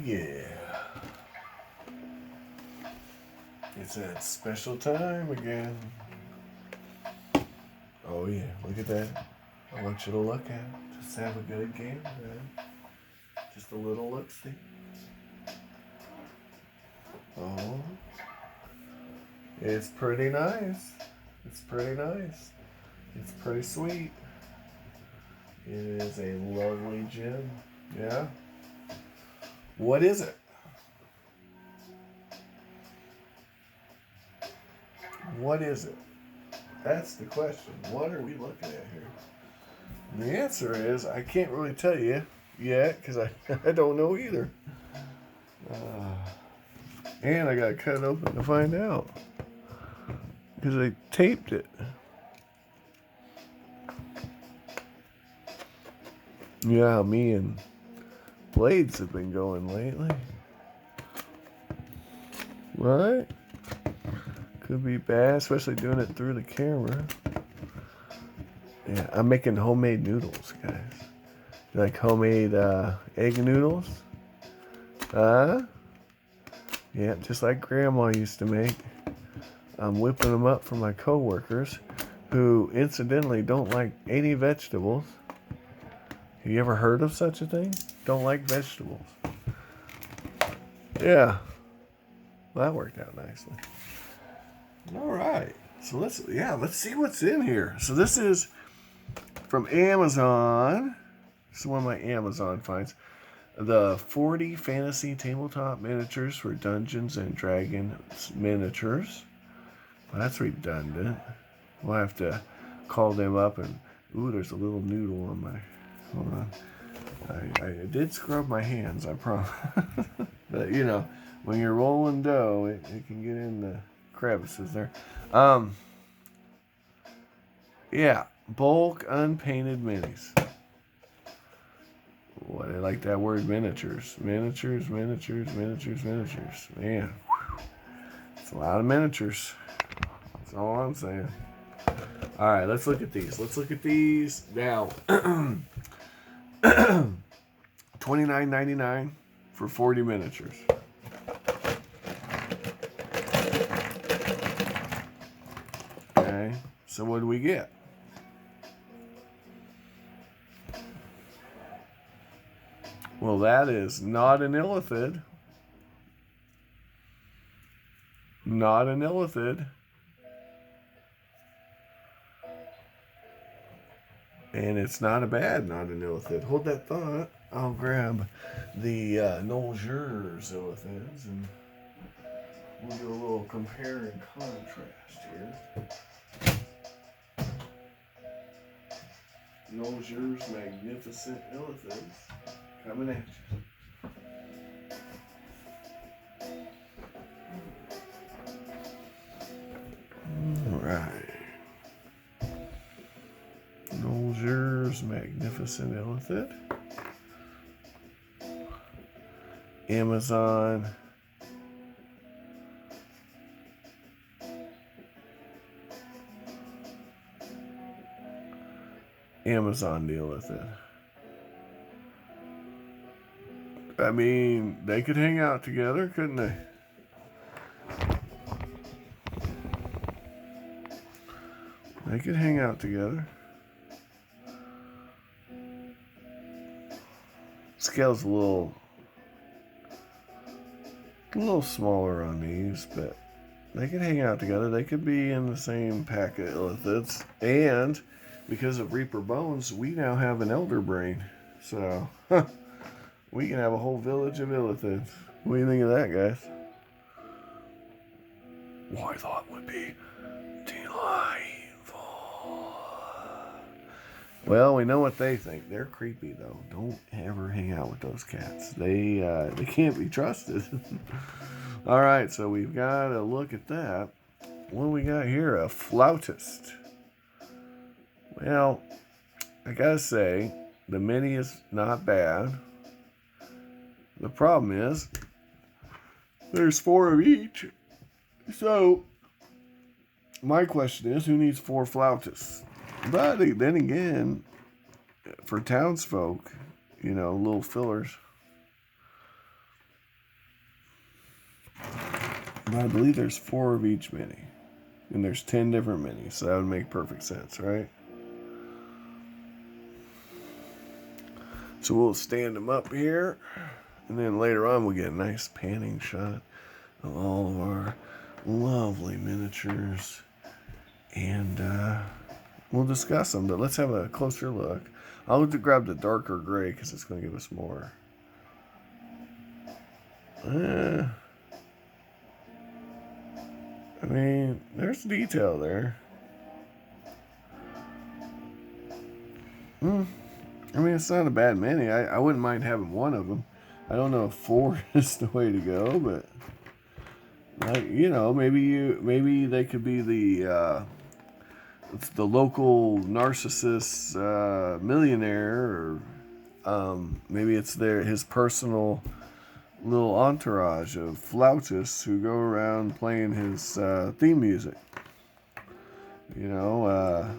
yeah. It's that special time again. Oh yeah, look at that. I want you to look at it. Just have a good game, man. Just a little look-see. Oh. It's pretty nice. It's pretty nice. It's pretty sweet. It is a lovely gem. Yeah. What is it? What is it? That's the question. What are we looking at here? And the answer is I can't really tell you yet because I don't know either. And I got to cut it open to find out because I taped it. Yeah, me and Blades have been going lately. Right? Could be bad, especially doing it through the camera. Yeah, I'm making homemade noodles, guys. You like homemade egg noodles? Huh? Yeah, just like Grandma used to make. I'm whipping them up for my coworkers who incidentally don't like any vegetables. Have you ever heard of such a thing? Don't like vegetables. Yeah. Well, that worked out nicely. All right. So let's see what's in here. So this is from Amazon. This is one of my Amazon finds. The 40 fantasy tabletop miniatures for Dungeons and Dragons miniatures. Well, that's redundant. We'll have to call them up and... Ooh, there's a little noodle on my... Hold on. I did scrub my hands, I promise. But, you know, when you're rolling dough, it can get in the crevices there. Yeah, bulk unpainted minis. What, I like that word miniatures. Miniatures. Man, it's a lot of miniatures. That's all I'm saying. All right, let's look at these. Now, $29.99 for 40 miniatures. Okay, so what do we get? Well, that is not an illithid. Not an illithid. And it's not a bad not an illithid. Hold that thought. I'll grab the Nolgers illithids and we'll do a little compare and contrast here. Nolgers magnificent illithids coming at you. All right. Nolgers magnificent illithid. Amazon. Amazon illithid. I mean, they could hang out together, couldn't they? They could hang out together. Scale's a little smaller on these, but they could hang out together. They could be in the same pack of illithids. And because of Reaper Bones, we now have an Elder Brain. So, we can have a whole village of illithids. What do you think of that, guys? Well, I thought would be delightful. Well, we know what they think. They're creepy, though. Don't ever hang out with those cats. They can't be trusted. All right, so we've got to look at that. What do we got here? A flautist. Well, I gotta say, the mini is not bad. The problem is, there's 4 of each. So, my question is, who needs 4 flautists? But then again, for townsfolk, little fillers. But I believe there's 4 of each mini. And there's 10 different minis, so that would make perfect sense, right? So we'll stand them up here, and then later on we'll get a nice panning shot of all of our lovely miniatures, and we'll discuss them. But let's have a closer look. I'll grab the darker gray because it's going to give us more. I mean, there's detail there. I mean, it's not a bad mini. I wouldn't mind having one of them. I don't know if 4 is the way to go, but like, you know, maybe they could be the local narcissist millionaire, or maybe it's his personal little entourage of flautists who go around playing his theme music. You know,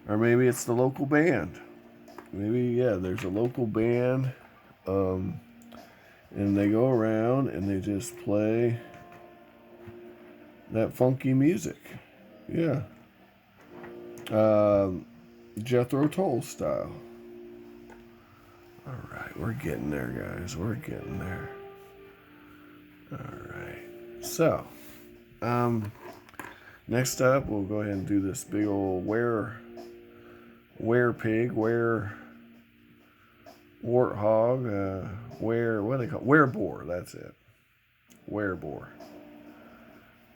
or maybe it's the local band. Maybe, yeah, there's a local band, and they go around and they just play that funky music. Yeah. Jethro Tull style. All right, we're getting there, guys. We're getting there. All right. So, next up, we'll go ahead and do this big old warthog, what do they call it? Wereboar, that's it. Wereboar.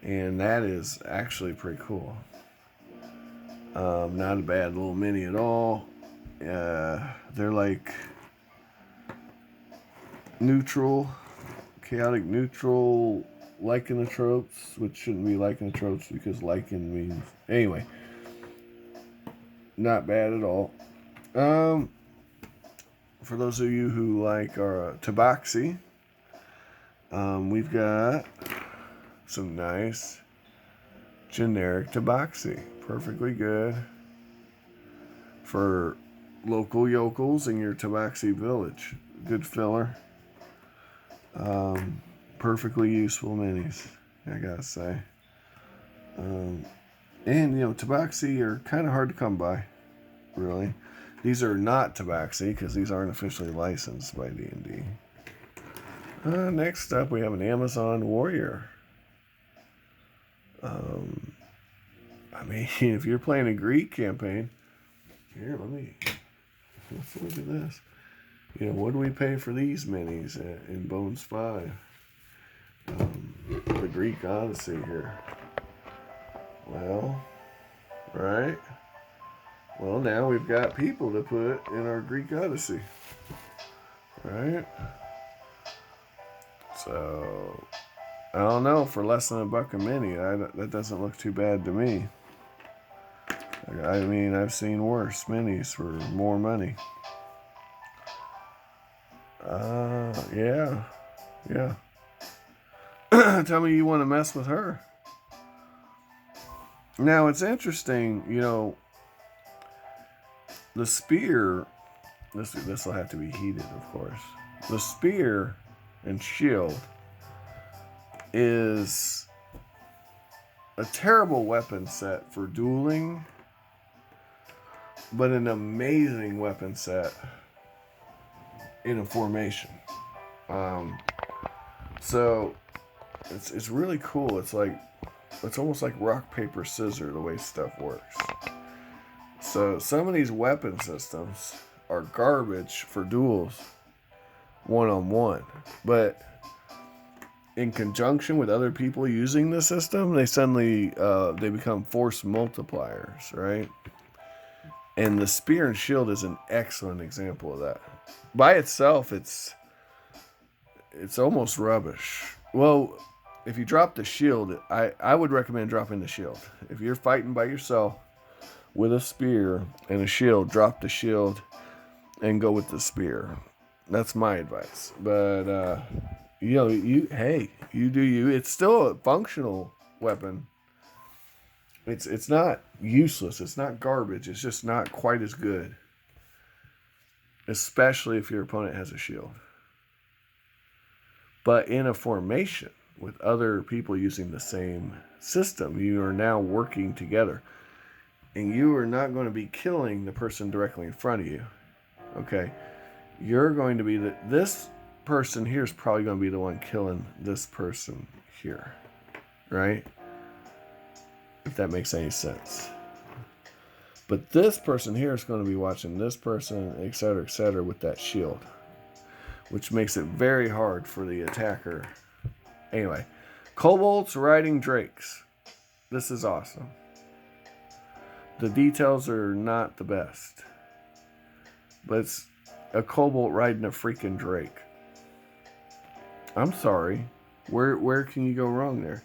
And that is actually pretty cool. Not a bad little mini at all. They're like chaotic neutral lycanthropes, which shouldn't be lycanthropes because lycan means... Anyway, not bad at all. For those of you who like our tabaxi, we've got some nice generic tabaxi. Perfectly good for local yokels in your tabaxi village. Good filler. Perfectly useful minis, I gotta say. And, you know, tabaxi are kind of hard to come by, really. These are not tabaxi because these aren't officially licensed by D&D. Next up, we have an Amazon Warrior. I mean, if you're playing a Greek campaign, here, let's look at this. You know, what do we pay for these minis in Bones 5? The Greek Odyssey here. Well, right? Well, now we've got people to put in our Greek Odyssey. Right? So, I don't know, for less than $1 a mini, that doesn't look too bad to me. I mean, I've seen worse minis for more money. Yeah. Tell me you want to mess with her. Now, it's interesting, you know, the spear, this will have to be heated, of course. The spear and shield is a terrible weapon set for dueling, but an amazing weapon set in a formation. So it's really cool. It's almost like rock, paper, scissors the way stuff works. So some of these weapon systems are garbage for duels one-on-one, but in conjunction with other people using the system, they suddenly they become force multipliers, right? And the spear and shield is an excellent example of that. By itself, it's almost rubbish. Well, if you drop the shield, I would recommend dropping the shield. If you're fighting by yourself with a spear and a shield, drop the shield and go with the spear. That's my advice. But you know, you do you. It's still a functional weapon. It's not useless. It's not garbage. It's just not quite as good. Especially if your opponent has a shield. But in a formation, with other people using the same system. You are now working together. And you are not going to be killing the person directly in front of you. Okay? You're going to be this person here is probably going to be the one killing this person here. Right? If that makes any sense. But this person here is going to be watching this person, etc., with that shield. Which makes it very hard for the attacker. Anyway. Kobolds riding drakes. This is awesome. The details are not the best. But it's a kobold riding a freaking drake. I'm sorry. Where can you go wrong there?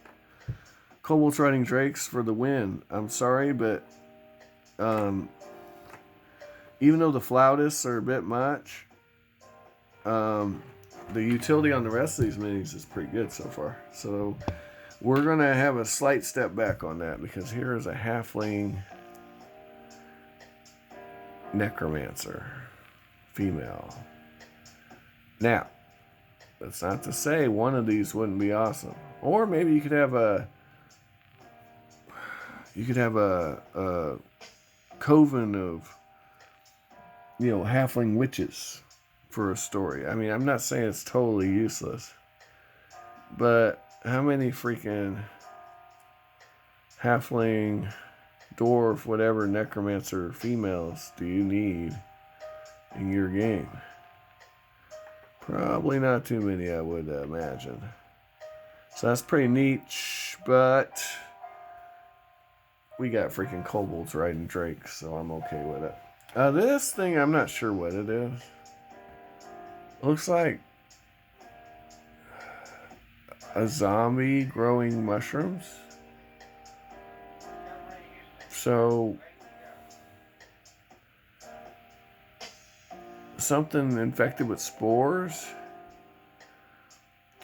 Kobolds riding drakes for the win. I'm sorry, but even though the flautists are a bit much, the utility on the rest of these minis is pretty good so far. So we're going to have a slight step back on that because here is a halfling necromancer, female. Now, that's not to say one of these wouldn't be awesome. Or maybe you could have a coven of, halfling witches for a story. I mean, I'm not saying it's totally useless, but how many freaking halfling, dwarf, whatever, necromancer females do you need in your game? Probably not too many, I would imagine. So that's pretty neat, but we got freaking kobolds riding drakes, so I'm okay with it. This thing, I'm not sure what it is. Looks like a zombie growing mushrooms. So something infected with spores.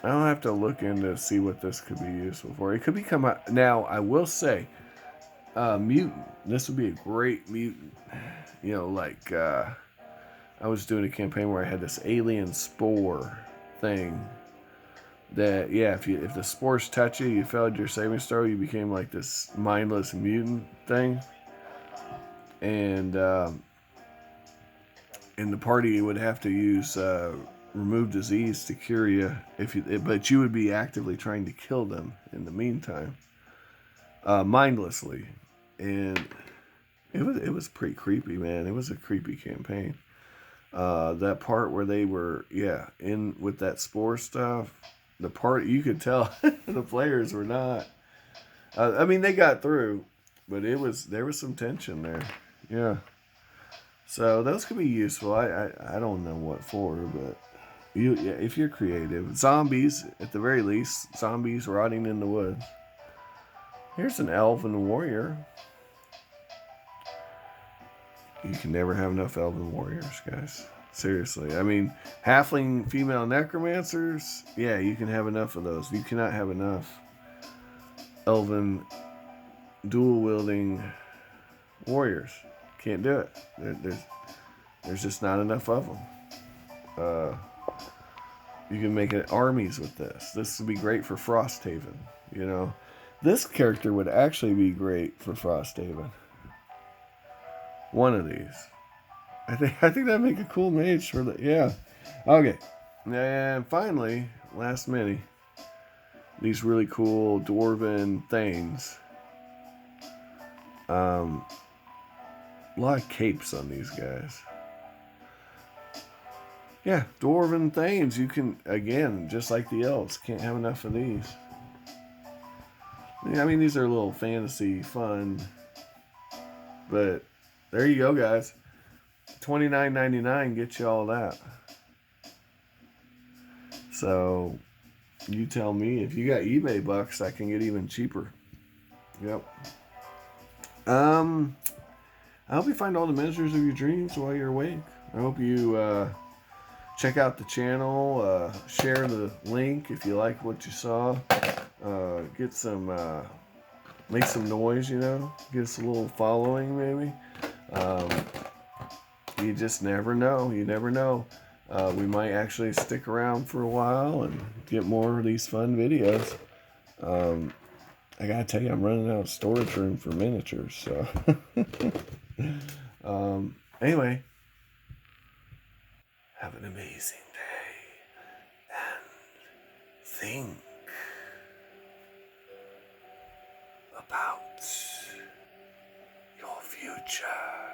I'll have to look in to see what this could be useful for. It could become a... Now, I will say, mutant. This would be a great mutant. I was doing a campaign where I had this alien spore thing. That, if the spores touch you, you failed your saving throw, you became like this mindless mutant thing. And in the party, you would have to use remove disease to cure you, but you would be actively trying to kill them in the meantime, mindlessly. And it was pretty creepy, man. It was a creepy campaign. That part where they were, in with that spore stuff, the part you could tell the players were not. I mean, they got through, but there was some tension there. Yeah. So those could be useful. I don't know what for, but if you're creative, zombies at the very least, zombies rotting in the woods. Here's an elven warrior. You can never have enough elven warriors, guys. Seriously. I mean, halfling female necromancers, you can have enough of those. You cannot have enough elven dual-wielding warriors. Can't do it. There's just not enough of them. You can make armies with this. This would be great for Frosthaven, This character would actually be great for Frosthaven. One of these. I think that'd make a cool mage for the... Okay. And finally, last mini. These really cool dwarven things. A lot of capes on these guys. Yeah, dwarven thanes. You can, again, just like the elves, can't have enough of these. I mean, these are a little fantasy fun. But there you go, guys. $29.99 gets you all that. So, you tell me. If you got eBay bucks, I can get even cheaper. Yep. I hope you find all the measures of your dreams while you're awake. I hope you check out the channel. Share the link if you like what you saw. Get some... make some noise, Get us a little following, maybe. You just never know. You never know. We might actually stick around for a while and get more of these fun videos. I gotta tell you, I'm running out of storage room for miniatures. So, anyway, have an amazing day and think about your future.